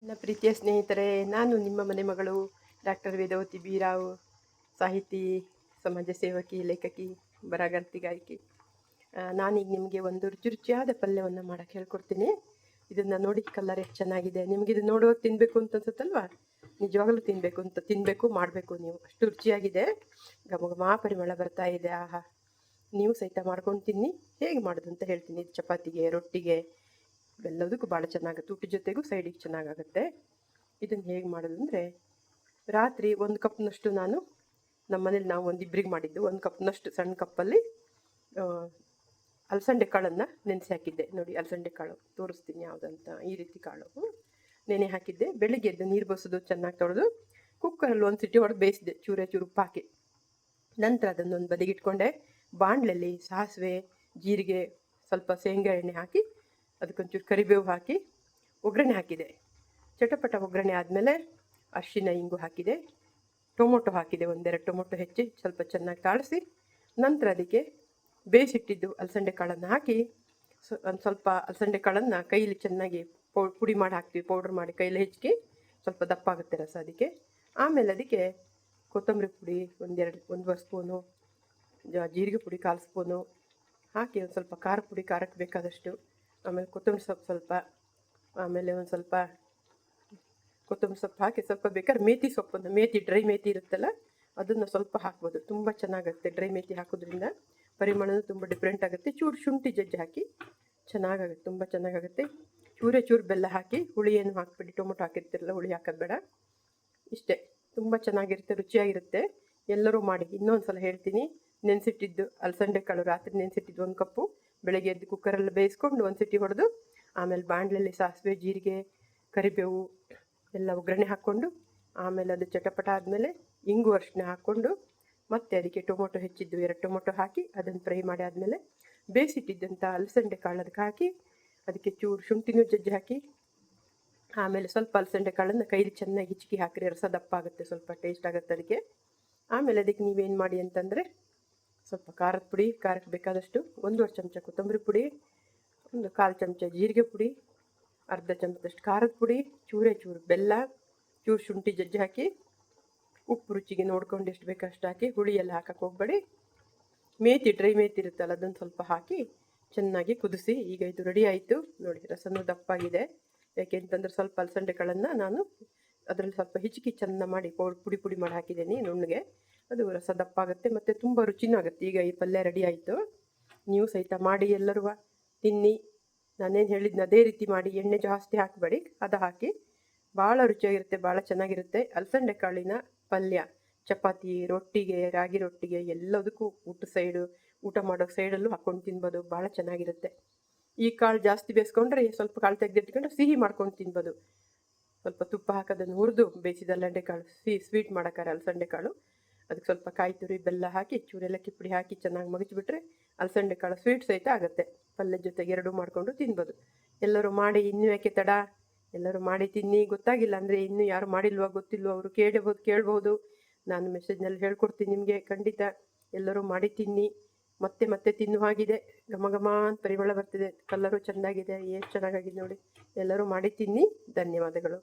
ನನ್ನ ಪ್ರೀತಿಯ ಸ್ನೇಹಿತರೆ, ನಾನು ನಿಮ್ಮ ಮನೆ ಮಗಳು ಡಾಕ್ಟರ್ ವೇದವತಿ ಬಿ ರಾವ್, ಸಾಹಿತಿ, ಸಮಾಜ ಸೇವಕಿ, ಲೇಖಕಿ, ಬರಹಗಾರ್ತಿ. ನಾನೀಗ ನಿಮಗೆ ಒಂದು ರುಚಿಯಾದ ಪಲ್ಯವನ್ನು ಮಾಡೋಕ್ಕೆ ಹೇಳ್ಕೊಡ್ತೀನಿ. ಇದನ್ನು ನೋಡಿ, ಕಲರ್ ಎಷ್ಟು ಚೆನ್ನಾಗಿದೆ. ನಿಮಗೆ ಇದು ನೋಡುವಾಗ ತಿನ್ನಬೇಕು ಅಂತ ಅನ್ಸುತ್ತಲ್ವಾ? ನಿಜವಾಗ್ಲೂ ತಿನ್ನಬೇಕು ಮಾಡಬೇಕು. ನೀವು ಅಷ್ಟು ರುಚಿಯಾಗಿದೆ. ಘಮ ಪರಿಮಳ ಬರ್ತಾ ಇದೆ. ಆಹಾ, ನೀವು ಸಹಿತ ಮಾಡ್ಕೊಂಡು ತಿನ್ನಿ. ಹೇಗೆ ಮಾಡೋದು ಅಂತ ಹೇಳ್ತೀನಿ. ಇದು ಚಪಾತಿಗೆ, ರೊಟ್ಟಿಗೆ, ಎಲ್ಲದಕ್ಕೂ ಭಾಳ ಚೆನ್ನಾಗುತ್ತೆ. ಊಟದ ಜೊತೆಗೂ ಸೈಡಿಗೆ ಚೆನ್ನಾಗಾಗುತ್ತೆ. ಇದನ್ನು ಹೇಗೆ ಮಾಡೋದು ಅಂದರೆ, ರಾತ್ರಿ 1 ಕಪ್ನಷ್ಟು ನಾನು ನಮ್ಮ ಮನೇಲಿ ನಾವು ಒಂದಿಬ್ಬರಿಗೆ ಮಾಡಿದ್ದು 1 ಕಪ್ನಷ್ಟು ಸಣ್ಣ ಕಪ್ಪಲ್ಲಿ ಅಲಸಂಡೆ ಕಾಳನ್ನು ನೆನೆಸಿ ಹಾಕಿದ್ದೆ. ನೋಡಿ, ಅಲಸಂಡೆ ಕಾಳು ತೋರಿಸ್ತೀನಿ ಯಾವುದಂತ. ಈ ರೀತಿ ಕಾಳು ನೆನೆ ಹಾಕಿದ್ದೆ. ಬೆಳಿಗ್ಗೆ ಎದ್ದು ನೀರು ಬಸೋದು ಚೆನ್ನಾಗಿ ತೊಳೆದು ಕುಕ್ಕರಲ್ಲಿ 1 ಸಿಟಿ ಹೊಡೆದು ಬೇಯಿಸಿದೆ, ಚೂರು ಉಪ್ಪು ಹಾಕಿ. ನಂತರ ಅದನ್ನೊಂದು ಬದಿಗಿಟ್ಕೊಂಡೆ. ಬಾಣಲೆಯಲ್ಲಿ ಸಾಸಿವೆ, ಜೀರಿಗೆ, ಸ್ವಲ್ಪ ಶೇಂಗಾ ಎಣ್ಣೆ ಹಾಕಿ ಅದಕ್ಕೊಂಚೂರು ಕರಿಬೇವು ಹಾಕಿ ಒಗ್ಗರಣೆ ಹಾಕಿದೆ. ಚಟಪಟ ಒಗ್ಗರಣೆ ಆದಮೇಲೆ ಅರಿಶಿನ, ಇಂಗು ಹಾಕಿದೆ. ಟೊಮೊಟೊ ಹಾಕಿದೆ, 1-2 ಟೊಮೊಟೊ ಹೆಚ್ಚಿ ಸ್ವಲ್ಪ ಚೆನ್ನಾಗಿ ತಾಳಿಸಿ ನಂತರ ಅದಕ್ಕೆ ಬೇಯಿಸಿಟ್ಟಿದ್ದು ಅಲಸಂಡೆ ಕಾಳನ್ನು ಹಾಕಿ ಒಂದು ಸ್ವಲ್ಪ ಅಲಸಂಡೆ ಕಾಳನ್ನು ಕೈಲಿ ಚೆನ್ನಾಗಿ ಪುಡಿ ಮಾಡಿ ಹಾಕ್ತೀವಿ. ಪೌಡ್ರ್ ಮಾಡಿ ಕೈಲಿ ಹೆಚ್ಚಿ ಸ್ವಲ್ಪ ದಪ್ಪ ಆಗುತ್ತೆ ರಸ ಅದಕ್ಕೆ. ಆಮೇಲೆ ಅದಕ್ಕೆ ಕೊತ್ತಂಬರಿ ಪುಡಿ 1-1 ಸ್ಪೂನು, ಜೀರಿಗೆ ಪುಡಿ 1/4 ಸ್ಪೂನು ಹಾಕಿ ಒಂದು ಸ್ವಲ್ಪ ಖಾರ ಪುಡಿ, ಖಾರಕ್ಕೆ ಬೇಕಾದಷ್ಟು, ಆಮೇಲೆ ಕೊತ್ತಂಬರಿ ಸೊಪ್ಪು ಸ್ವಲ್ಪ, ಆಮೇಲೆ ಒಂದು ಸ್ವಲ್ಪ ಕೊತ್ತಂಬರಿ ಸೊಪ್ಪು ಹಾಕಿ ಸ್ವಲ್ಪ ಬೇಕಾದ್ರೆ ಮೇಥಿ ಡ್ರೈ ಮೇಥಿ ಇರುತ್ತಲ್ಲ ಅದನ್ನು ಸ್ವಲ್ಪ ಹಾಕ್ಬೋದು. ತುಂಬ ಚೆನ್ನಾಗುತ್ತೆ. ಡ್ರೈ ಮೇಥಿ ಹಾಕೋದ್ರಿಂದ ಪರಿಮಳನೂ ತುಂಬ ಡಿಫ್ರೆಂಟ್ ಆಗುತ್ತೆ. ಚೂರು ಶುಂಠಿ ಜಜ್ಜಿ ಹಾಕಿ ಚೆನ್ನಾಗಾಗುತ್ತೆ, ತುಂಬ ಚೆನ್ನಾಗಾಗುತ್ತೆ. ಚೂರು ಬೆಲ್ಲ ಹಾಕಿ, ಹುಳಿ ಏನು ಹಾಕ್ಬಿಡಿ. ಟೊಮೊಟೊ ಹಾಕಿರ್ತಿರಲ್ಲ, ಹುಳಿ ಹಾಕೋದು ಬೇಡ. ಇಷ್ಟೇ, ತುಂಬ ಚೆನ್ನಾಗಿರುತ್ತೆ, ರುಚಿಯಾಗಿರುತ್ತೆ. ಎಲ್ಲರೂ ಮಾಡಿ. ಇನ್ನೊಂದು ಸಲ ಹೇಳ್ತೀನಿ, ನೆನೆಸಿಟ್ಟಿದ್ದು ಅಲಸಂಡೆ ಕಾಳು ರಾತ್ರಿ ನೆನೆಸಿಟ್ಟಿದ್ದು 1 ಕಪ್ಪು, ಬೆಳಗ್ಗೆ ಎದ್ದು ಕುಕ್ಕರಲ್ಲಿ ಬೇಯಿಸ್ಕೊಂಡು 1 ಸಿಟಿ ಹೊಡೆದು ಆಮೇಲೆ ಬಾಣಲೆಯಲ್ಲಿ ಸಾಸಿವೆ, ಜೀರಿಗೆ, ಕರಿಬೇವು ಎಲ್ಲ ಒಗ್ಗರಣೆ ಹಾಕ್ಕೊಂಡು ಆಮೇಲೆ ಅದು ಚಟಪಟ ಆದಮೇಲೆ ಇಂಗು, ಅರಿಶಿನ ಹಾಕ್ಕೊಂಡು ಮತ್ತೆ ಅದಕ್ಕೆ ಟೊಮೊಟೊ ಹೆಚ್ಚಿದ್ದು 2 ಟೊಮೊಟೊ ಹಾಕಿ ಅದನ್ನು ಫ್ರೈ ಮಾಡಿ ಆದಮೇಲೆ ಬೇಯಿಸಿಟ್ಟಿದ್ದಂಥ ಅಲಸಂಡೆ ಕಾಳು ಅದಕ್ಕೆ ಹಾಕಿ ಅದಕ್ಕೆ ಚೂರು ಶುಂಠಿನೂ ಜಜ್ಜಿ ಹಾಕಿ ಆಮೇಲೆ ಸ್ವಲ್ಪ ಅಲಸಂಡೆ ಕಾಳನ್ನು ಕೈಲಿ ಚೆನ್ನಾಗಿ ಹಿಚ್ಕಿ ಹಾಕಿರಿ. ರಸ ದಪ್ಪ ಆಗುತ್ತೆ, ಸ್ವಲ್ಪ ಟೇಸ್ಟ್ ಆಗುತ್ತೆ ಅದಕ್ಕೆ. ಆಮೇಲೆ ಅದಕ್ಕೆ ನೀವೇನು ಮಾಡಿ ಅಂತಂದರೆ, ಸ್ವಲ್ಪ ಖಾರದ ಪುಡಿ, ಖಾರಕ್ಕೆ ಬೇಕಾದಷ್ಟು 1/2 ಚಮಚ ಕೊತ್ತಂಬರಿ ಪುಡಿ, 1/4 ಚಮಚ ಜೀರಿಗೆ ಪುಡಿ, ಅರ್ಧ ಚಮಚದಷ್ಟು ಖಾರದ ಪುಡಿ, ಚೂರು ಬೆಲ್ಲ, ಚೂರು ಶುಂಠಿ ಜಜ್ಜಿ ಹಾಕಿ, ಉಪ್ಪು ರುಚಿಗೆ ನೋಡ್ಕೊಂಡು ಎಷ್ಟು ಬೇಕಷ್ಟು ಹಾಕಿ. ಹುಳಿ ಎಲ್ಲ ಹಾಕಕ್ಕೆ ಹೋಗಬೇಡಿ. ಡ್ರೈ ಮೇಥಿ ಇರುತ್ತಲ್ಲ ಅದನ್ನು ಸ್ವಲ್ಪ ಹಾಕಿ ಚೆನ್ನಾಗಿ ಕುದಿಸಿ. ಈಗ ಇದು ರೆಡಿ ಆಯಿತು ನೋಡಿ. ರಸನೂ ದಪ್ಪಾಗಿದೆ. ಯಾಕೆಂತಂದ್ರೆ ಸ್ವಲ್ಪ ಅಲಸಂಡೆ ಕಾಳನ್ನು ನಾನು ಅದರಲ್ಲಿ ಸ್ವಲ್ಪ ಹಿಚಕಿ ಚೆಂದ ಮಾಡಿ ಪುಡಿ ಮಾಡಿ ಹಾಕಿದ್ದೀನಿ ನುಣ್ಣಗೆ. ಅದು ರಸ ದಪ್ಪ ಆಗುತ್ತೆ ಮತ್ತು ತುಂಬ ರುಚಿನೂ ಆಗುತ್ತೆ. ಈಗ ಈ ಪಲ್ಯ ರೆಡಿ ಆಯಿತು. ನೀವು ಸಹಿತ ಮಾಡಿ, ಎಲ್ಲರೂ ತಿನ್ನಿ. ನಾನೇನು ಹೇಳಿದ್ನ ಅದೇ ರೀತಿ ಮಾಡಿ. ಎಣ್ಣೆ ಜಾಸ್ತಿ ಹಾಕಬೇಡಿ, ಅದು ಹಾಕಿ. ಭಾಳ ರುಚಿಯಾಗಿರುತ್ತೆ, ಭಾಳ ಚೆನ್ನಾಗಿರುತ್ತೆ. ಅಲಸಂಡೆ ಕಾಳಿನ ಪಲ್ಯ ಚಪಾತಿ, ರೊಟ್ಟಿಗೆ, ರಾಗಿ ರೊಟ್ಟಿಗೆ, ಎಲ್ಲದಕ್ಕೂ ಊಟ ಮಾಡೋ ಸೈಡಲ್ಲೂ ಹಾಕ್ಕೊಂಡು ತಿನ್ಬೋದು. ಭಾಳ ಚೆನ್ನಾಗಿರುತ್ತೆ. ಈ ಕಾಳು ಜಾಸ್ತಿ ಬೇಯಿಸ್ಕೊಂಡ್ರೆ ಸ್ವಲ್ಪ ಕಾಳು ತೆಗೆದಿಟ್ಕೊಂಡು ಸಿಹಿ ಮಾಡ್ಕೊಂಡು ತಿನ್ಬೋದು. ಸ್ವಲ್ಪ ತುಪ್ಪ ಹಾಕೋದನ್ನು ಹುರಿದು ಬೇಯಿಸಿದ ಅಲಸಂಡೆ ಕಾಳು ಸ್ವೀಟ್ ಮಾಡೋಕ್ಕಾರೆ ಅಲಸಂಡೆ ಕಾಳು, ಅದಕ್ಕೆ ಸ್ವಲ್ಪ ಕಾಯಿ ತುರಿ, ಬೆಲ್ಲ ಹಾಕಿ, ಚೂರು ಏಲಕ್ಕಿ ಪುಡಿ ಹಾಕಿ ಚೆನ್ನಾಗಿ ಮಗಚಿಬಿಟ್ರೆ ಅಲಸಂಡೆ ಕಾಳು ಸ್ವೀಟ್ ಸಹಿತ ಆಗುತ್ತೆ. ಪಲ್ಯದ ಜೊತೆಗೆ 2 ಮಾಡ್ಕೊಂಡು ತಿನ್ಬೋದು. ಎಲ್ಲರೂ ಮಾಡಿ. ಇನ್ನೂ ಯಾಕೆ ತಡ, ಎಲ್ಲರೂ ಮಾಡಿ ತಿನ್ನಿ. ಗೊತ್ತಾಗಿಲ್ಲ ಅಂದರೆ, ಇನ್ನೂ ಯಾರು ಮಾಡಿಲ್ವೋ ಗೊತ್ತಿಲ್ವೋ ಅವರು ಕೇಳ್ಬೋದು. ನಾನು ಮೆಸೇಜ್ನಲ್ಲಿ ಹೇಳ್ಕೊಡ್ತೀನಿ ನಿಮಗೆ. ಖಂಡಿತ ಎಲ್ಲರೂ ಮಾಡಿ ತಿನ್ನಿ. ಮತ್ತೆ ತಿನ್ನುವ ಹಾಗಿದೆ. ಘಮ ಅಂತ ಪರಿಮಳ ಬರ್ತಿದೆ. ಕಲರು ಚೆನ್ನಾಗಿದೆ, ಎಷ್ಟು ಚೆನ್ನಾಗಾಗಿದೆ ನೋಡಿ. ಎಲ್ಲರೂ ಮಾಡಿ ತಿನ್ನಿ. ಧನ್ಯವಾದಗಳು.